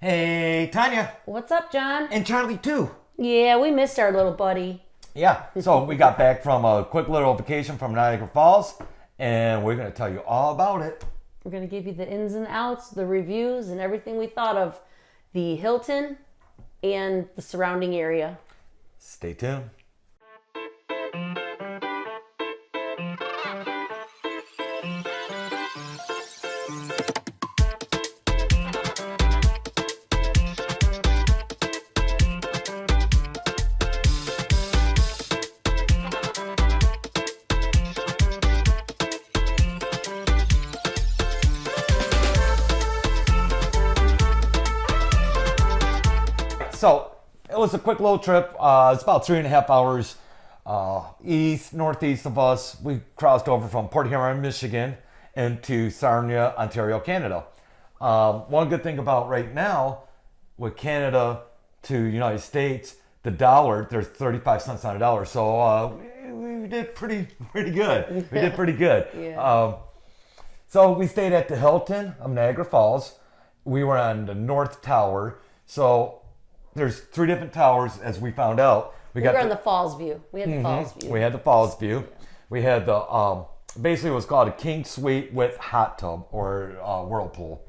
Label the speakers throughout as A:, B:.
A: Hey, Tanya.
B: What's up, John?
A: And Charlie, too.
B: Yeah, we missed our little buddy.
A: Yeah, so we got back from a quick little vacation from Niagara Falls, and we're going to tell you all about it.
B: We're going to give you the ins and outs, the reviews, and everything we thought of the Hilton and the surrounding area.
A: Stay tuned. So it was a quick little trip. It's about 3.5 hours northeast of us. We crossed over from Port Huron, Michigan, into Sarnia, Ontario, Canada. One good thing about right now with Canada to United States, the dollar, there's 35 cents on a dollar. So we did pretty good. We did pretty good.
B: Yeah.
A: So we stayed at the Hilton of Niagara Falls. We were on the North Tower. So there's 3 different towers, as we found out.
B: We were on the Falls view. We had the Falls view.
A: We had the Falls view. We had the, basically it was called a king suite with hot tub or whirlpool.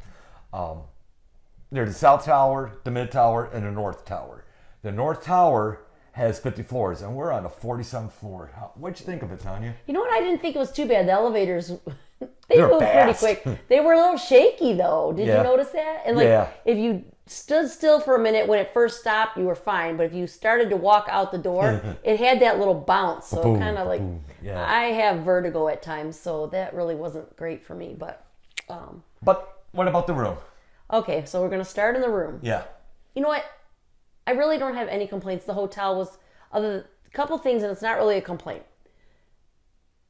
A: There's the South Tower, the Mid Tower, and the North Tower. The North Tower has 50 floors, and we're on the 47th floor. What'd you think of it, Tanya?
B: You know what? I didn't think it was too bad. The elevators, they
A: They're
B: moved
A: fast.
B: pretty quick. They were a little shaky, though. Did
A: Yeah.
B: you notice that? And if you stood still for a minute when it first stopped, you were fine. But if you started to walk out the door, it had that little bounce. So
A: Boom,
B: kind of like,
A: boom. Yeah.
B: I have vertigo at times, so that really wasn't great for me. But
A: what about the room?
B: okay, so we're going to start in the room.
A: Yeah.
B: You know what? I really don't have any complaints. The hotel was, other than a couple things, and it's not really a complaint.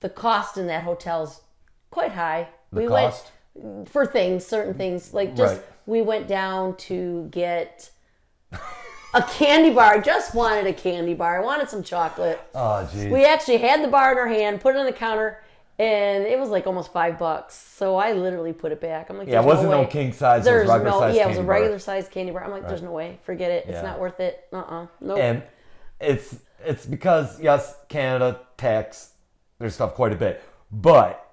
B: The cost in that hotel is quite high.
A: The cost?
B: Went for things, certain things, like just
A: Right.
B: we went down to get a candy bar. I just wanted a candy bar. I wanted some chocolate.
A: Oh, geez.
B: We actually had the bar in our hand, put it on the counter, and it was like almost $5. So I literally put it back. I'm like,
A: Yeah, it
B: there's
A: wasn't
B: no
A: no
B: way.
A: king size. It was regular size
B: Yeah, it was a
A: candy bar.
B: regular size candy bar. I'm like, there's no way. Forget it. It's
A: Yeah.
B: not worth it. Nope.
A: And it's because, yes, Canada tax their stuff quite a bit. But,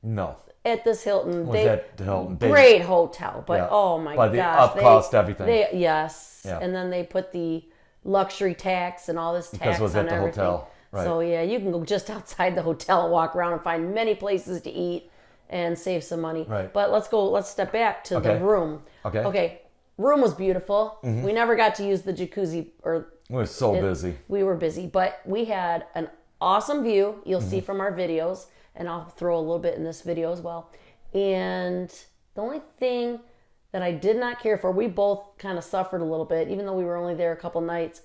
A: no.
B: At this Hilton,
A: Was at the Hilton.
B: great hotel, but
A: Yeah.
B: oh my
A: But the
B: gosh,
A: up cost everything.
B: Yes,
A: Yeah.
B: and then they put the luxury tax and all this tax
A: Because it was
B: on
A: at the
B: everything.
A: hotel. Right.
B: So yeah, you can go just outside the hotel and walk around and find many places to eat and save some money.
A: Right.
B: But let's step back to
A: Okay.
B: the room.
A: Okay.
B: Room was beautiful. We never got to use the jacuzzi or
A: We were so busy.
B: we were busy, but we had an awesome view. You'll see from our videos, and I'll throw a little bit in this video as well. And the only thing that I did not care for, we both kind of suffered a little bit, even though we were only there a couple nights.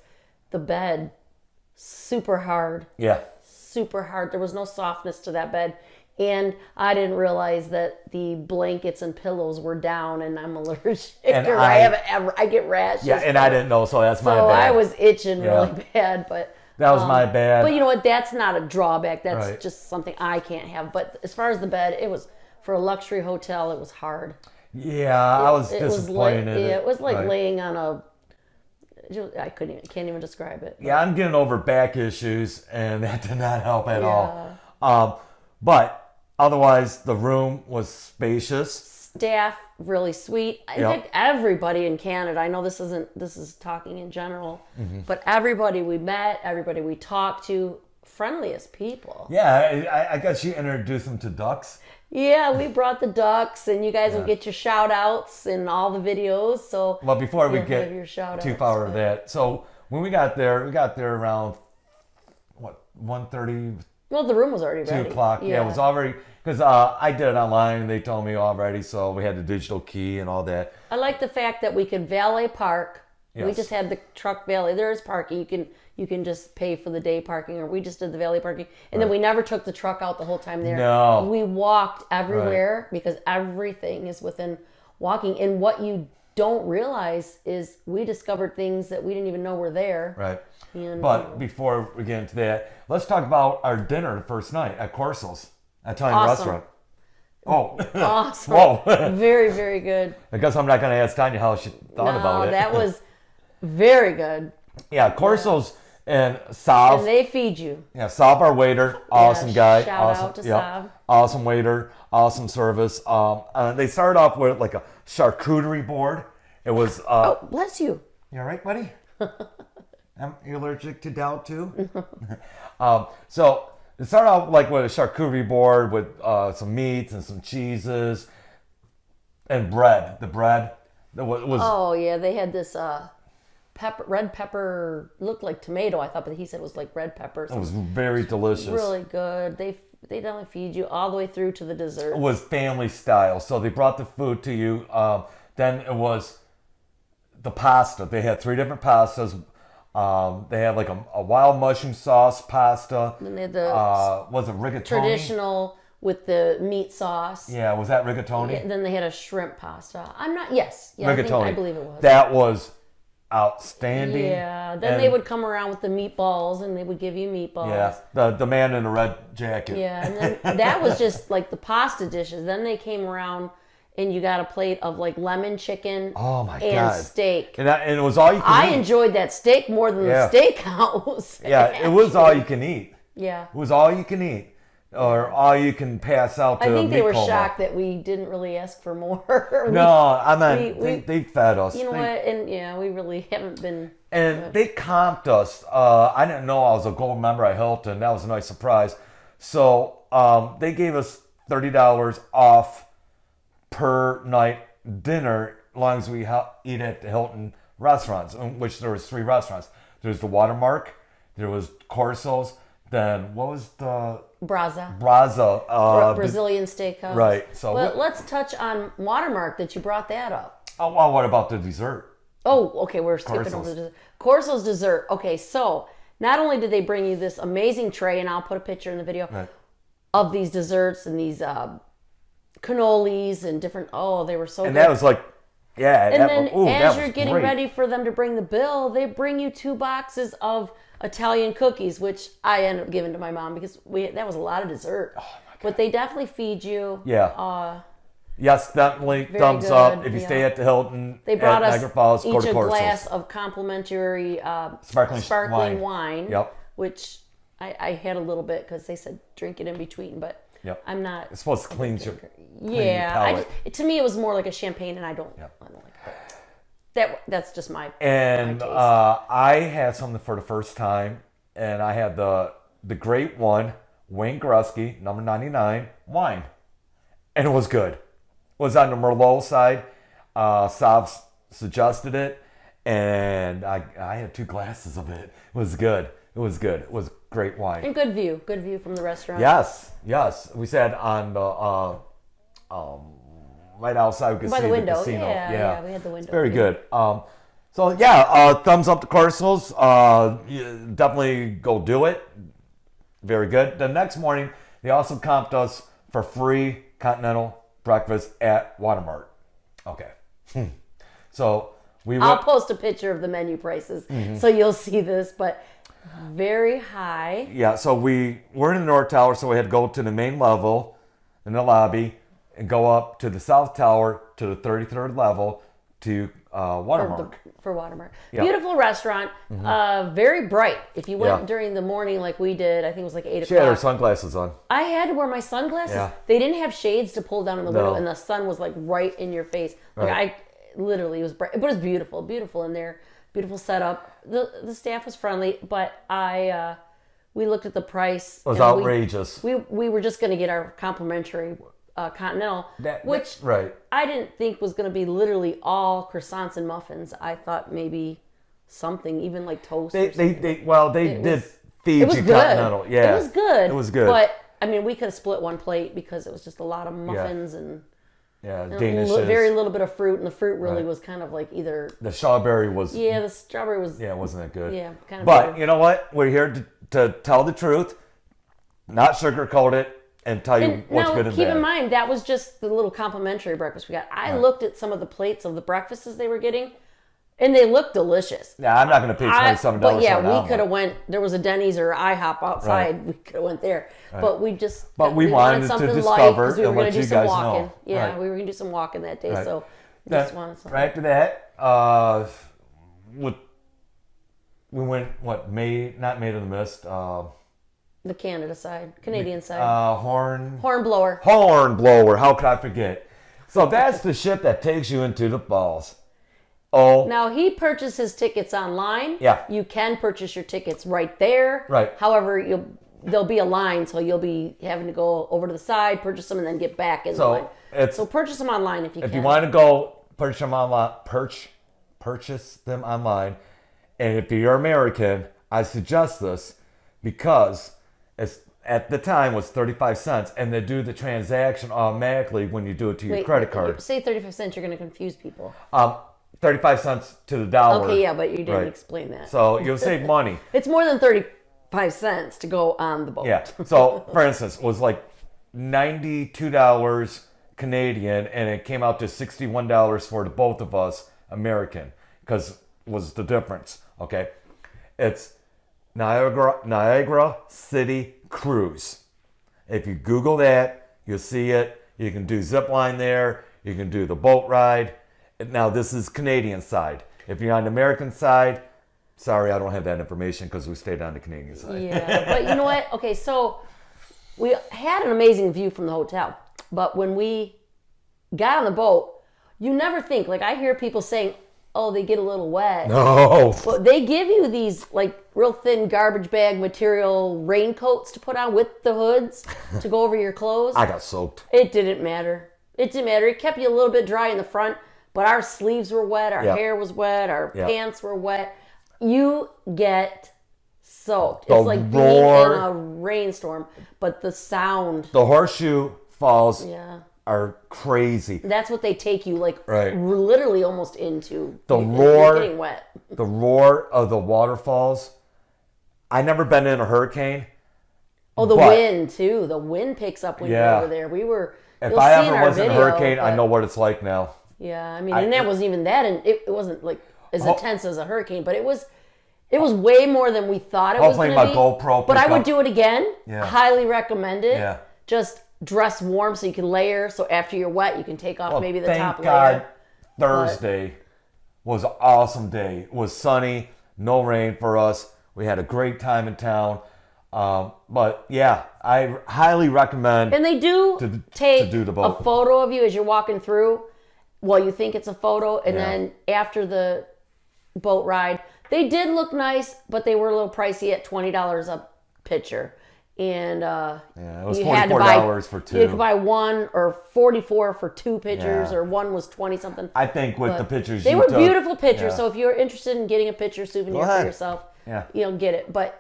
B: The bed, super hard,
A: Yeah.
B: super hard. There was no softness to that bed. And I didn't realize that the blankets and pillows were down, and I'm allergic.
A: And
B: or I get rashes.
A: Yeah, and I didn't know, so that's my
B: So
A: bad.
B: I was itching
A: Yeah.
B: really bad, but
A: That was my bad.
B: But you know what? That's not a drawback. That's
A: Right.
B: just something I can't have. But as far as the bed, it was for a luxury hotel. It was hard.
A: Yeah, I was
B: It was
A: disappointed.
B: like, it was like
A: Right.
B: laying on a. Can't even describe it.
A: Yeah, I'm getting over back issues, and that did not help at
B: Yeah.
A: all. But otherwise, the room was spacious.
B: Staff really sweet. In
A: Yep.
B: fact, everybody in Canada. I know this is talking in general,
A: Mm-hmm.
B: but everybody we met, everybody we talked to, friendliest people.
A: Yeah, I guess you introduced them to ducks.
B: Yeah, we brought the ducks, and you guys will get your shout outs in all the videos. So
A: Well, before we
B: you'll
A: get
B: have your shout
A: too
B: outs,
A: far
B: but-
A: of that, so when we got there around, 1:30,
B: Well, the room was already
A: 2
B: ready.
A: o'clock. Yeah, it was already, because I did it online, and they told me already, so we had the digital key and all that.
B: I like the fact that we could valet park. We
A: Yes.
B: just had the truck valet. There is parking. You can just pay for the day parking, or we just did the valet parking, and then we never took the truck out the whole time there.
A: No.
B: We walked everywhere because everything is within walking. And what you don't realize is we discovered things that we didn't even know were there.
A: Right.
B: And,
A: But before we get into that, let's talk about our dinner the first night at Corso's, Italian
B: Awesome.
A: restaurant. Oh,
B: Awesome.
A: whoa.
B: Very, very good.
A: I guess I'm not going to ask Tanya how she thought about it.
B: That was very good.
A: Yeah, Corso's and Sav.
B: And they feed you.
A: Yeah, Sav, our waiter, awesome guy.
B: Shout
A: awesome,
B: out to Sav.
A: Awesome waiter, awesome service. They started off with like a charcuterie board. It was.
B: Oh, bless you.
A: You all right, buddy? Are you allergic to doubt too? So it started off like with a charcuterie board with some meats and some cheeses and bread. The bread was.
B: Oh yeah, they had this red pepper, looked like tomato. I thought, but he said it was like red peppers.
A: It was very delicious.
B: Really good. They definitely feed you all the way through to the dessert.
A: It was family style. So they brought the food to you. Then it was the pasta. They had 3 different pastas. They had like a wild mushroom sauce pasta.
B: And they had the
A: was it rigatoni?
B: traditional with the meat sauce.
A: Yeah, was that rigatoni?
B: Yeah, then they had a shrimp pasta. Yes,
A: Rigatoni.
B: I believe it was.
A: That was outstanding.
B: Yeah. Then they would come around with the meatballs, and they would give you meatballs.
A: Yeah, the man in the red jacket.
B: Yeah, and then that was just like the pasta dishes. Then they came around, and you got a plate of like lemon chicken.
A: Oh my
B: and
A: God.
B: steak.
A: And it was all you could eat.
B: I enjoyed that steak more than the steakhouse.
A: Yeah, it was all you can eat.
B: Yeah.
A: It was all you can eat. Or all you can pass out to
B: I think they were
A: coma.
B: shocked that we didn't really ask for more.
A: No, I mean, they fed us.
B: You know what? And yeah, we really haven't been.
A: And they comped us. I didn't know I was a gold member at Hilton. That was a nice surprise. So they gave us $30 off per night dinner as long as we eat at the Hilton restaurants, which there was 3 restaurants. There's the Watermark, there was Corso's, then what was the...
B: Braza. Brazilian steakhouse.
A: Right. So
B: let's touch on Watermark that you brought that up.
A: Oh, well, what about the dessert?
B: Oh, okay, we're skipping over the dessert. Corso's dessert. Okay, so not only did they bring you this amazing tray, and I'll put a picture in the video of these desserts and these cannolis and different. Oh, they were so good.
A: And that was like, yeah.
B: And then as you're getting ready for them to bring the bill, they bring you 2 boxes of Italian cookies, which I ended up giving to my mom because that was a lot of dessert. Oh my God. But they definitely feed you.
A: Yeah. Yes, definitely. Thumbs up. If you stay at the Hilton,
B: they brought us
A: Niagara Falls,
B: each a glass of complimentary sparkling wine.
A: Yep.
B: Which I had a little bit because they said drink it in between, but I'm not.
A: It's supposed to clean your
B: palate. To me, it was more like a champagne, and I don't like it. That's just my
A: and
B: my taste.
A: I had something for the first time, and I had the great one, Wayne Gretzky, number 99 wine, and it was good. It was on the Merlot side. Sav suggested it, and I had 2 glasses of it. It was good. It was good. It was great wine.
B: And good view from the restaurant.
A: Yes. We sat on the right outside. We could
B: by
A: see
B: the window.
A: The casino.
B: Yeah, we had the window.
A: It's very good. Thumbs up to Corso's. Definitely go do it. Very good. The next morning, they also comped us for free continental breakfast at Watermark. Okay. So
B: I'll post a picture of the menu prices so you'll see this, but very high.
A: Yeah, so we were in the North Tower, so we had to go to the main level in the lobby and go up to the South Tower to the 33rd level to Watermark.
B: For Watermark. Yep. Beautiful restaurant. Very bright. If you went during the morning like we did, I think it was like 8 o'clock.
A: She had her sunglasses on.
B: I had to wear my sunglasses. Yeah. They didn't have shades to pull down in the window, and the sun was like right in your face. Like it was bright. But it was beautiful. Beautiful in there. Beautiful setup. The staff was friendly, but we looked at the price.
A: It was outrageous.
B: We were just going to get our complimentary continental, which I didn't think was going to be literally all croissants and muffins. I thought maybe something, even like toast. They
A: did feed you continental. Yeah,
B: it was good.
A: It was good.
B: But I mean, we could have split one plate because it was just a lot of muffins and
A: Danishes.
B: Very little bit of fruit, and the fruit really was kind of like either
A: the strawberry was.
B: Yeah, the strawberry was.
A: Yeah, wasn't that good?
B: Yeah, kind of.
A: But
B: bitter.
A: You know what? We're here to tell the truth, not sugarcoat it. And tell you what's good and bad.
B: Keep in mind, that was just the little complimentary breakfast we got. I looked at some of the plates of the breakfasts they were getting. And they look delicious.
A: Yeah, I'm not going to pay $27
B: But yeah,
A: for an
B: we
A: omelet.
B: could have went. There was a Denny's or IHOP outside. Right. We could have went there, but we just.
A: But we wanted
B: something
A: to
B: light
A: discover
B: because we were
A: and
B: going
A: let
B: to do
A: you
B: some
A: guys
B: walking.
A: know.
B: Yeah,
A: Right.
B: we were going to do some walking that day,
A: Right.
B: so we
A: Then,
B: just wanted something.
A: right after that, we went not Maid of the Mist.
B: The Canada side, Canadian side.
A: Hornblower.
B: Hornblower.
A: How could I forget? So that's the ship that takes you into the falls. Oh.
B: Now he purchased his tickets online.
A: Yeah.
B: You can purchase your tickets right there.
A: Right.
B: However, there'll be a line, so you'll be having to go over to the side, purchase them, and then get back in the line. So purchase them online if you can.
A: If you want to go purchase them online, purchase them online. And if you're American, I suggest this because at the time was 35 cents, and they do the transaction automatically when you do it to your credit card.
B: Say 35 cents, you're going to confuse people.
A: 35 cents to the dollar.
B: Okay, yeah, but you didn't explain that.
A: So you'll save money.
B: It's more than 35 cents to go on the boat.
A: Yeah. So, for instance, it was like $92 Canadian, and it came out to $61 for the both of us American, because was the difference. Okay, it's Niagara City Cruise. If you Google that, you'll see it. You can do zip line there. You can do the boat ride. Now, this is Canadian side. If you're on the American side, sorry, I don't have that information because we stayed on the Canadian side.
B: Yeah, but you know what? Okay, so we had an amazing view from the hotel. But when we got on the boat, you never think, like I hear people saying, oh, they get a little wet.
A: No.
B: Well, they give you these like real thin garbage bag material raincoats to put on with the hoods to go over your clothes.
A: I got soaked.
B: It didn't matter. It didn't matter. It kept you a little bit dry in the front, but our sleeves were wet, our hair was wet, our pants were wet. You get soaked. It's like being in a rainstorm, but the sound.
A: The Horseshoe Falls are crazy.
B: That's what they take you like literally almost into.
A: The
B: You're getting wet.
A: The roar of the waterfalls. I never been in a hurricane.
B: Oh, the wind too. The wind picks up when you're over there.
A: If I ever was in a hurricane, I know what it's like now.
B: Yeah, I mean, and that wasn't even that, and it wasn't like as intense as a hurricane, but it was way more than we thought it was going to be.
A: Hopefully my GoPro.
B: But I would do it again.
A: Yeah.
B: Highly recommend it.
A: Yeah.
B: Just dress warm so you can layer. So after you're wet, you can take off maybe the top layer.
A: Thank God Thursday was an awesome day. It was sunny, no rain for us. We had a great time in town. But yeah, I highly recommend.
B: And they do take
A: the boat.
B: a photo of you as you're walking through. Well, you think it's a photo, and then after the boat ride, they did look nice, but they were a little pricey at $20 a picture. And
A: it was $44 for two.
B: You could buy one, or $44 for two pictures, or one was 20 something.
A: I think with the pictures
B: they
A: you
B: were
A: took,
B: beautiful pictures. So if you're interested in getting a picture souvenir for yourself, get it. But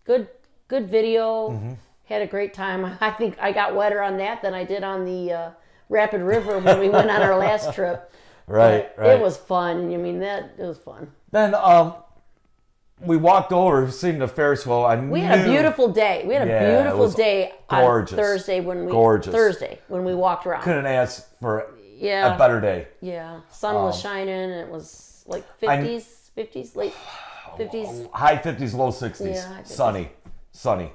B: good video.
A: Mm-hmm.
B: Had a great time. I think I got wetter on that than I did on the Rapid River when we went on our last trip.
A: Right.
B: It was fun. I mean, it was fun.
A: Then we walked over, seen the Ferris wheel.
B: We had a beautiful day. We had a beautiful day on Thursday when we walked around.
A: Couldn't ask for a better day.
B: Yeah, sun was shining, and it was like 50s, late 50s,
A: high 50s, low 60s.
B: Yeah,
A: sunny.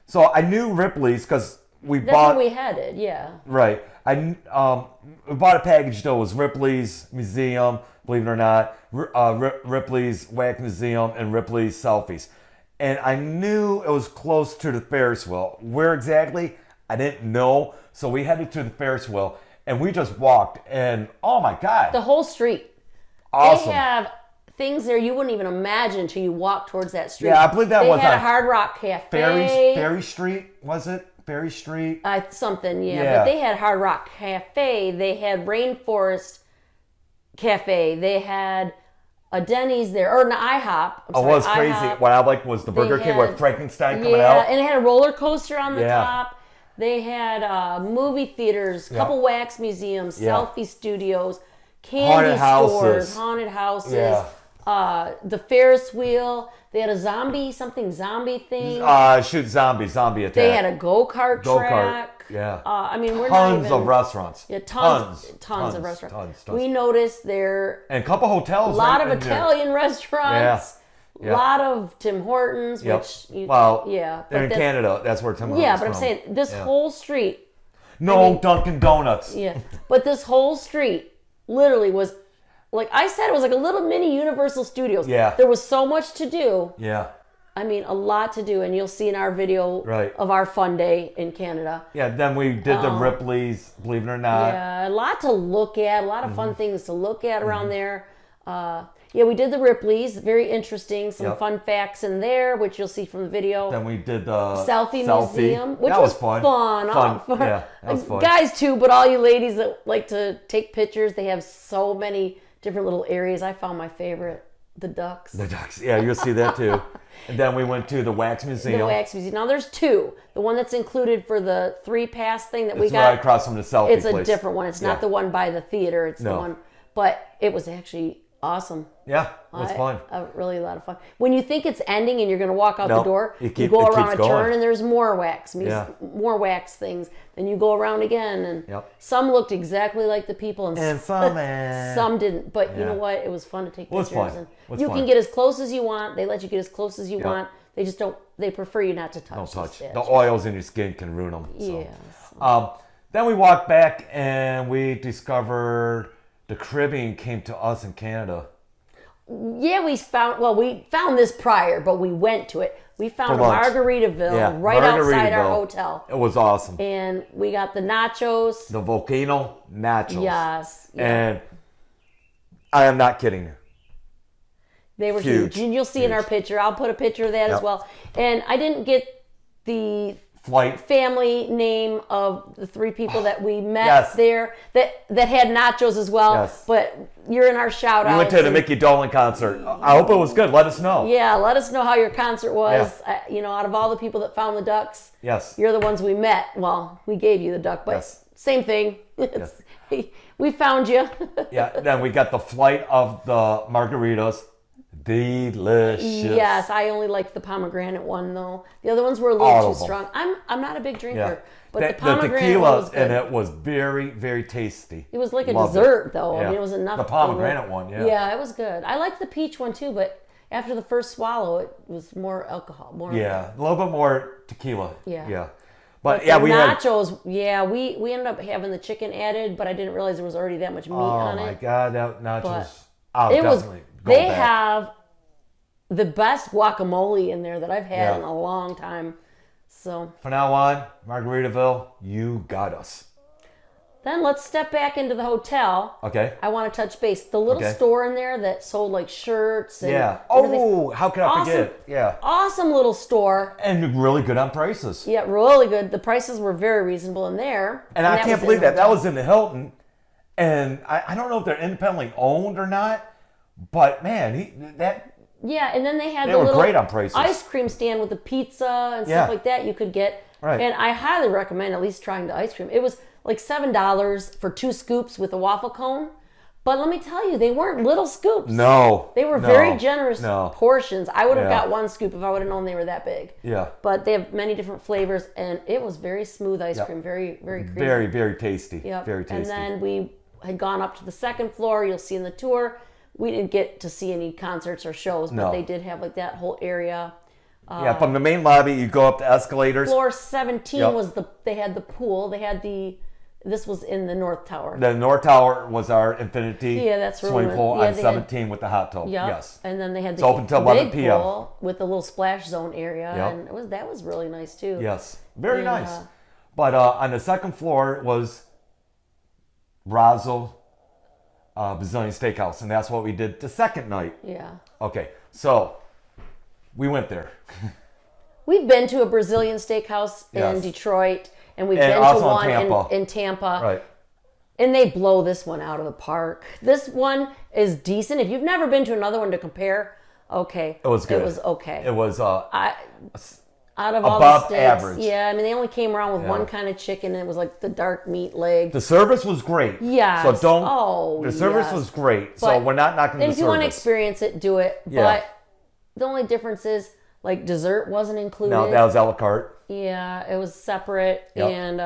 A: So I knew Ripley's because
B: that's where we headed. Yeah.
A: Right. We bought a package deal. It was Ripley's Museum, believe it or not, Ripley's Wax Museum, and Ripley's Selfies. And I knew it was close to the Ferris wheel. Where exactly, I didn't know. So we headed to the Ferris wheel, and we just walked. And oh my God.
B: The whole street.
A: Awesome.
B: They have things there you wouldn't even imagine until you walk towards that street.
A: Yeah, I believe that was
B: a Hard Rock Cafe.
A: Ferry Street, was it? Ferry Street?
B: Something, yeah. But they had Hard Rock Cafe. They had Rainforest Cafe. They had a Denny's there, or an IHOP.
A: It was crazy.
B: IHOP.
A: What I liked was the Burger King with Frankenstein coming out.
B: Yeah, and it had a roller coaster on the top. They had movie theaters, a couple wax museums, selfie studios, candy stores, haunted houses. The Ferris wheel. They had a zombie thing.
A: Shoot zombie attack.
B: They had a go-kart track.
A: Yeah.
B: I mean, we're
A: Tons
B: not even...
A: of restaurants.
B: Yeah, tons of restaurants.
A: Tons.
B: We noticed there...
A: And a couple hotels.
B: A lot
A: right
B: of Italian restaurants. A lot of Tim Hortons, which...
A: they're in Canada. That's where Tim Hortons is
B: Yeah, but
A: from.
B: I'm saying, this whole street...
A: No Dunkin' Donuts.
B: Yeah, but this whole street literally was... Like I said, it was like a little mini Universal Studios.
A: Yeah.
B: There was so much to do.
A: Yeah.
B: I mean, a lot to do, and you'll see in our video of our fun day in Canada.
A: Yeah, then we did the Ripley's, believe it or not.
B: Yeah, a lot to look at, a lot of fun things to look at around there. We did the Ripley's, very interesting, some fun facts in there, which you'll see from the video.
A: Then we did the
B: selfie museum, which was fun.
A: Yeah, that was fun.
B: Guys too, but all you ladies that like to take pictures, they have so many different little areas. I found my favorite, the ducks.
A: The ducks, yeah, you'll see that too. And then we went to the Wax Museum.
B: The Wax Museum. Now there's two. The one that's included for the 3-pass thing that we got.
A: It's right across from the selfie
B: place.
A: place.
B: It's a different one. It's not the one by the theater. It's the one. But it was actually awesome.
A: Yeah, it was fun.
B: Really a lot of fun. When you think it's ending and you're going to walk out the door, you go around a turn and there's more wax. More wax things. Then you go around again. And some looked exactly like the people. And some didn't. But you know what? It was fun to take pictures.
A: Fun.
B: You can get as close as you want. They let you get as close as you want. They just don't. They prefer you not to touch.
A: Don't touch.
B: The
A: oils in your skin can ruin them. So.
B: Yes.
A: Then we walked back and we discovered the Caribbean came to us in Canada.
B: Yeah, we found this prior, but we went to it. We found Margaritaville right outside our hotel.
A: It was awesome.
B: And we got the nachos.
A: The volcano nachos.
B: Yes.
A: And I am not kidding you.
B: They were huge. And you'll see in our picture. I'll put a picture of that as well. And I didn't get the family name of the 3 people that we met there that had nachos as well.
A: Yes.
B: But you're in our shout out.
A: We went to the Mickey Dolan concert. I hope it was good. Let us know.
B: Yeah, let us know how your concert was. Out of all the people that found the ducks, you're the ones we met. Well, we gave you the duck, but same thing. We found you.
A: Then we got the flight of the margaritas. Delicious.
B: Yes, I only liked the pomegranate one though. The other ones were a little too strong. I'm not a big drinker, but the pomegranate
A: tequila
B: one was good.
A: and it was very, very tasty.
B: It was like a dessert though. I mean, it was enough.
A: The pomegranate one,
B: Yeah, it was good. I liked the peach one too, but after the first swallow, it was more alcohol. A
A: little bit more tequila.
B: Yeah.
A: But
B: the nachos, we ended up having the chicken added, but I didn't realize there was already that much meat on it.
A: Oh my God, that nachos.
B: They have the best guacamole in there that I've had in a long time. So
A: from now on, Margaritaville, you got us.
B: Then let's step back into the hotel.
A: Okay.
B: I want to touch base. The little store in there that sold like shirts and
A: how could I forget? Yeah.
B: Awesome little store.
A: And really good on prices.
B: Yeah, really good. The prices were very reasonable in there.
A: And I can't believe that. That was in the Hilton. And I don't know if they're independently owned or not. But man,
B: and then they had
A: the little great on prices.
B: Ice cream stand with the pizza and stuff like that you could get.
A: Right.
B: And I highly recommend at least trying the ice cream. It was like $7 for 2 scoops with a waffle cone. But let me tell you, they weren't little scoops.
A: No.
B: They were very generous portions. I would have got 1 scoop if I would have known they were that big.
A: Yeah.
B: But they have many different flavors, and it was very smooth ice cream, very, very creamy.
A: Very, very tasty.
B: Yep.
A: Very tasty.
B: And then we had gone up to the 2nd floor. You'll see in the tour. We didn't get to see any concerts or shows, but they did have like that whole area.
A: From the main lobby, you go up the escalators.
B: Floor 17 was they had the pool. They had this was in the North Tower.
A: The North Tower was our infinity
B: swimming
A: pool on 17 with the hot tub. Yes.
B: And then they had
A: the open till 11 p.m.
B: pool with a little splash zone area, and that was really nice too.
A: Yes, very nice. But on the 2nd floor was Brazil Brazilian Steakhouse, and that's what we did the 2nd night.
B: Yeah.
A: Okay, so we went there.
B: We've been to a Brazilian steakhouse in Detroit, and we've been to one in Tampa.
A: Right.
B: And they blow this one out of the park. This one is decent. If you've never been to another one to compare, it was good. It was okay.
A: It was
B: out of all the steaks,
A: average.
B: Yeah, I mean, they only came around with one kind of chicken, and it was like the dark meat leg.
A: The service was great.
B: Yeah.
A: So don't. The service was great. So we're not knocking the service.
B: If you want to experience it, do it.
A: Yeah.
B: But the only difference is like dessert wasn't included.
A: No, that was a la carte.
B: Yeah, it was separate.
A: Yep.
B: And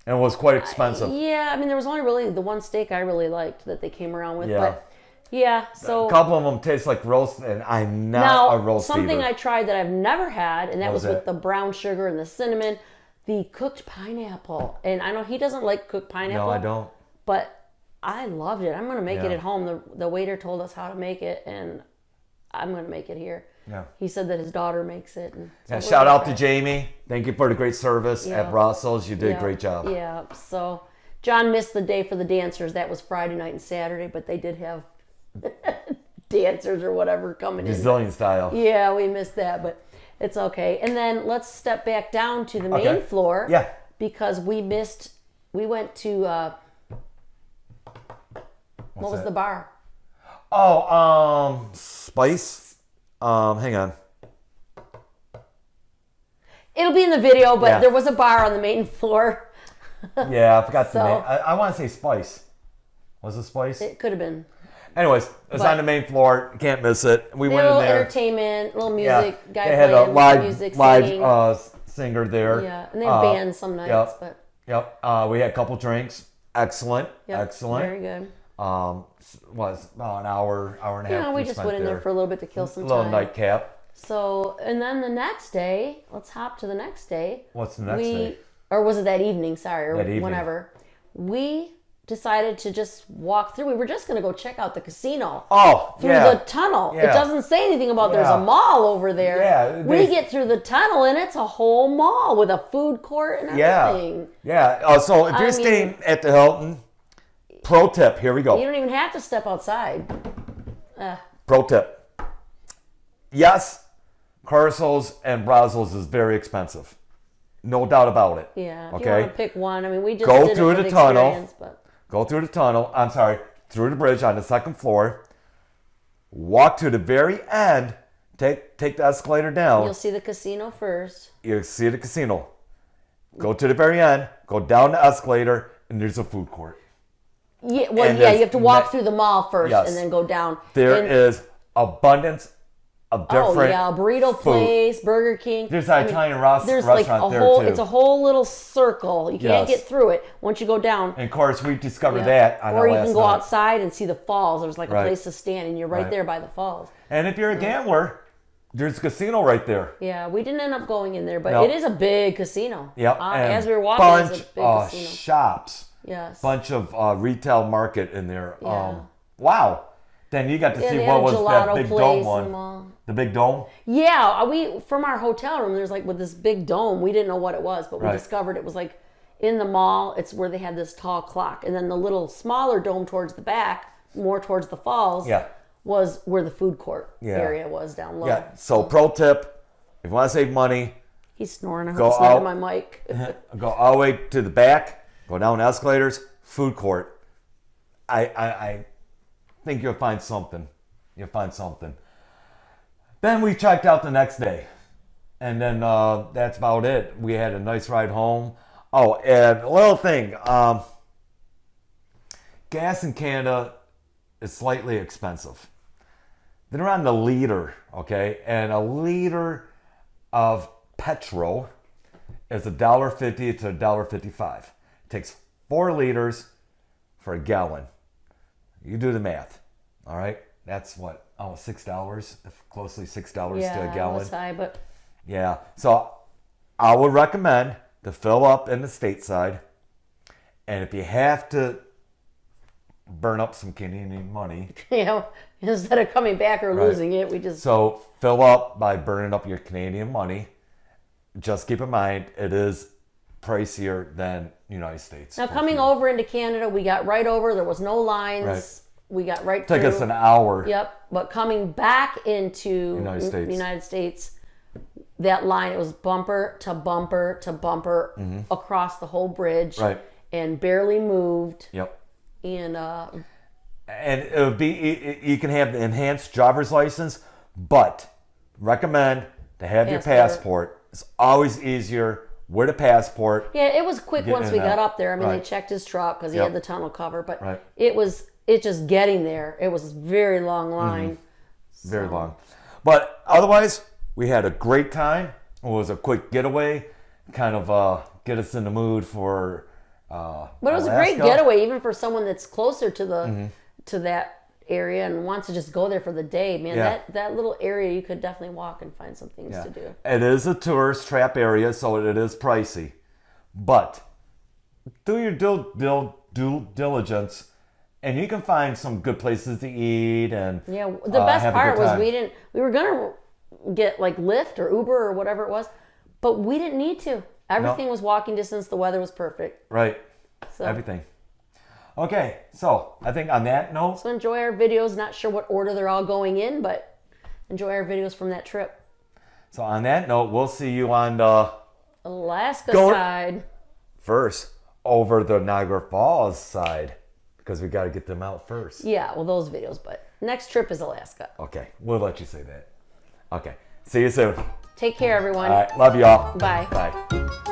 A: it was quite expensive.
B: yeah, I mean, there was only really the one steak I really liked that they came around with.
A: Yeah.
B: But yeah, so
A: A couple of them taste like roast, and I'm not
B: now
A: a roast
B: something
A: eater.
B: I tried that I've never had, and that
A: What
B: was
A: was
B: with
A: that?
B: the brown sugar and the cinnamon, the cooked pineapple. And I know he doesn't like cooked pineapple.
A: No, I don't.
B: But I loved it. I'm gonna make it
A: Yeah.
B: at home. The waiter told us how to make it, and I'm gonna make it here.
A: Yeah.
B: He said that his daughter makes it. And so
A: Yeah,
B: we're
A: shout
B: gonna
A: out
B: try
A: to
B: it.
A: Jamie. Thank you for the great service
B: Yeah.
A: at Brussels. You did
B: Yeah,
A: a great job.
B: Yeah. So John missed the day for the dancers. That was Friday night and Saturday, but they did have dancers or whatever coming in.
A: Brazilian style.
B: Yeah, we missed that, but it's okay. And then let's step back down to the main
A: Okay.
B: floor.
A: Yeah.
B: Because we went to, what was
A: that?
B: the bar?
A: Oh, Spice. Hang on.
B: It'll be in the video, but
A: Yeah.
B: there was a bar on the main floor.
A: Yeah, I forgot the
B: So-
A: name. I want to say Spice. Was it Spice?
B: It could have been.
A: Anyways, it's
B: But-
A: on the main floor. Can't miss it. We
B: They
A: went
B: had a
A: in
B: little
A: there.
B: entertainment, little
A: Yeah,
B: music, guy
A: they had a
B: playing music, singing.
A: live singer there.
B: Yeah, and they have bands some nights,
A: Yep.
B: but
A: Yep. We had a couple drinks. Excellent.
B: yep,
A: Excellent.
B: very good.
A: Was about an hour and a half.
B: Yeah, we just
A: spent
B: went in there for a little bit to kill some
A: little
B: time.
A: nightcap.
B: So, and then the next day, let's hop to the next day.
A: What's the next day?
B: Or was it that evening? Sorry, or
A: That evening.
B: whenever. We decided to just walk through. We were just going to go check out the casino.
A: Oh,
B: Through
A: yeah.
B: the tunnel. It
A: Yeah.
B: doesn't say anything about there's
A: Yeah.
B: a mall over there.
A: Yeah,
B: we
A: they-
B: get through the tunnel and it's a whole mall with a food court and everything.
A: Yeah. So if you're
B: mean-
A: staying at the Hilton, pro tip. Here we go.
B: You don't even have to step outside.
A: Pro tip. Yes, Carso's and Brazos is very expensive. No doubt about it.
B: Yeah, if
A: Okay.
B: you want to pick one. I mean, we just
A: Go
B: did it
A: through
B: for
A: the tunnel.
B: experience, but
A: Go through the tunnel. I'm sorry, through the bridge on the second floor. Walk to the very end. Take the escalator down.
B: you'll see the casino first.
A: You see the casino. Go to the very end. Go down the escalator, and there's a food court.
B: Yeah, well,
A: And
B: yeah,
A: there's
B: you have to walk
A: ne-
B: through the mall first
A: Yes.
B: and then go down.
A: There
B: And-
A: is abundance of different.
B: Oh yeah, a burrito
A: food.
B: place, Burger King.
A: There's an Italian restaurant
B: There's like a
A: there
B: whole.
A: too.
B: It's a whole little circle. You can't
A: Yes.
B: get through it once you go down.
A: And of course, we discovered
B: Yeah.
A: that on
B: or
A: our
B: you
A: last
B: can go
A: night.
B: outside and see the falls. There's like a
A: Right.
B: place to stand, and you're right
A: Right.
B: there by the falls.
A: And if you're a gambler, there's a casino right there.
B: Yeah, we didn't end up going in there, but
A: No.
B: it is a big casino.
A: Yep. and
B: As we were walking,
A: bunch
B: it's a big
A: of
B: casino.
A: shops.
B: Yes.
A: Bunch of retail market in there.
B: Yeah.
A: Wow. Then you got to
B: Yeah,
A: see
B: they
A: what
B: had a
A: was that
B: gelato
A: big
B: place
A: dome
B: in the
A: one.
B: mall.
A: The big dome.
B: Yeah, we from our hotel room. There's like with this big dome. We didn't know what it was, but we
A: Right.
B: discovered it was like in the mall. It's where they had this tall clock, and then the little smaller dome towards the back, more towards the falls,
A: Yeah.
B: was where the food court
A: Yeah.
B: area was down low.
A: Yeah. So pro tip: if you want to save money,
B: He's snoring. I
A: Go
B: hope it's not
A: out.
B: in my mic.
A: go all the way to the back. Go down escalators. Food court. I think you'll find something. You'll find something. Then we checked out the next day. And then that's about it. We had a nice ride home. Oh, and a little thing. Gas in Canada is slightly expensive. They're on the liter, okay? And a liter of petrol is $1.50 to $1.55. It takes 4 liters for a gallon. You do the math, all right? That's what, $6, closely $6
B: Yeah,
A: to a
B: it
A: gallon.
B: was high, but
A: Yeah, so I would recommend to fill up in the stateside, and if you have to burn up some Canadian money,
B: you know, instead of coming back or
A: Right.
B: losing it, we just
A: so fill up by burning up your Canadian money. Just keep in mind, it is pricier than United States.
B: now
A: for
B: coming
A: fuel.
B: over into Canada, we got right over. There was no lines.
A: Right.
B: We got right
A: Took
B: through.
A: us an hour.
B: Yep, but coming back into
A: United States.
B: that line, it was bumper to bumper to bumper across the whole bridge,
A: Right.
B: and barely moved.
A: Yep.
B: And
A: And it would be, you can have the enhanced driver's license, but recommend to have your passport. It's always easier with a passport.
B: yeah, it was quick
A: Getting
B: once
A: in
B: we
A: and
B: got
A: out.
B: up there. I mean, they
A: Right.
B: checked his truck because he
A: Yep.
B: had the tunnel cover, but
A: Right.
B: it just getting there. It was a very long line.
A: Very long. But otherwise, We had a great time. It was a quick getaway, kind of get us in the mood for
B: But it was a great getaway, even for someone that's closer to the to that area and wants to just go there for the day. Man, that little area, you could definitely walk and find some things to do.
A: It is a tourist trap area, so it is pricey. But do your due diligence, and you can find some good places to eat. And
B: the best part was we were gonna get like Lyft or Uber or whatever it was, but we didn't need to. Everything was walking distance. The weather was perfect.
A: Right. So. Everything. Okay, so I think on that note...
B: So enjoy our videos. Not sure what order they're all going in, but enjoy our videos from that trip.
A: So on that note, we'll see you on the...
B: Alaska side.
A: First, over the Niagara Falls side, because we got to get them out first.
B: Yeah, well, those videos, but next trip is Alaska.
A: Okay, we'll let you say that. Okay, see you soon.
B: Take care, everyone.
A: All right, love y'all.
B: Bye.
A: Bye.